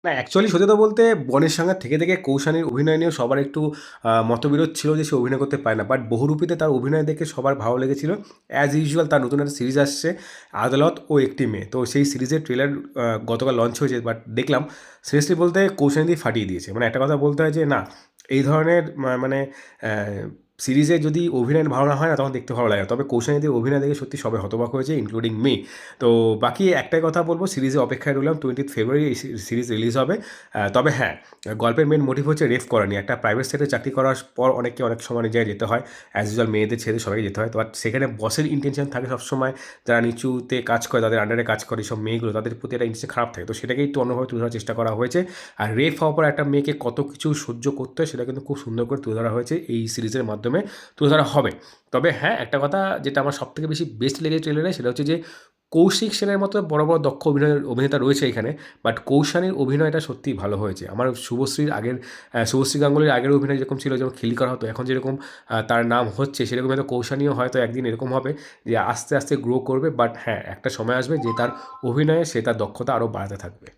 না অ্যাকচুয়ালি সত্যি কথা বলতে বনের সঙ্গে থেকে কৌশানীর অভিনয় নিয়েও সবার একটু মতবিরোধ ছিল যে সে অভিনয় করতে পারে না। বাট বহুরূপীতে তার অভিনয় দেখে সবার ভালো লেগেছিল। অ্যাজ ইউজুয়াল তার নতুন একটা সিরিজ আসছে, আদালত ও একটি মেয়ে। তো সেই সিরিজের ট্রেলার গতকাল লঞ্চ হয়েছে, বাট দেখলাম সিরিয়াসলি বলতে কৌশানী দিয়ে ফাটিয়ে দিয়েছে। মানে একটা কথা বলতে হয় যে না, এই ধরনের মানে সিরিজে যদি অভিনয় ভালো না হয় না তখন দেখতে ভালো লাগে না। তবে কৌশানীদের অভিনয় দেখে সত্যি সবাই হতবাক হয়েছে, ইনক্লুডিং মি। তো বাকি একটাই কথা বলবো, সিরিজে অপেক্ষায় রইলাম 20th ফেব্রুয়ারি এই সিরিজ রিলিজ হবে। তবে হ্যাঁ, গল্পের মেন মোটিভ হচ্ছে রেফ করা নিয়ে। একটা প্রাইভেট সেক্টরে চাকরি করার পর অনেককে অনেক সময় অনেক জায়গায় যেতে হয়, অ্যাজ ইউজুয়াল মেয়েদের ছেড়ে সবাই যেতে হয়। তো বাট সেখানে বসের ইন্টেনশন থাকে সবসময়, যারা নিচুতে কাজ করে তাদের আন্ডারে কাজ করে সব মেয়েগুলো, তাদের প্রতি একটা ইন্টেনশন খারাপ থাকে। তো সেটাকেই একটু অন্যভাবে তুলে ধরার চেষ্টা করা হয়েছে। আর রেফ হওয়ার পর একটা মেয়েকে কত কিছু সহ্য করতে হয় সেটা কিন্তু খুব সুন্দর করে তুলে ধরা হয়েছে এই সিরিজের মাধ্যমে, তুলে ধরা হবে। তবে হ্যাঁ, একটা কথা যেটা আমার সবথেকে বেশি বেস্ট লেগেছে ট্রেলারে, সেটা হচ্ছে যে কৌশিক সেনের মতো বড় বড় দক্ষ অভিনেতা রয়েছে এখানে, বাট কৌশানীর অভিনয়টা সত্যিই ভালো হয়েছে। আমার শুভশ্রী গাঙ্গুলির আগের অভিনয় যেরকম ছিল, যেমন খিল করা হতো, এখন যেরকম তার নাম হচ্ছে সেরকম হয়তো কৌশানীও হয়তো একদিন এরকম হবে যে আস্তে আস্তে গ্রো করবে। বাট হ্যাঁ, একটা সময় আসবে যে তার অভিনয়ে সে তার দক্ষতা আরও বাড়াতে থাকবে।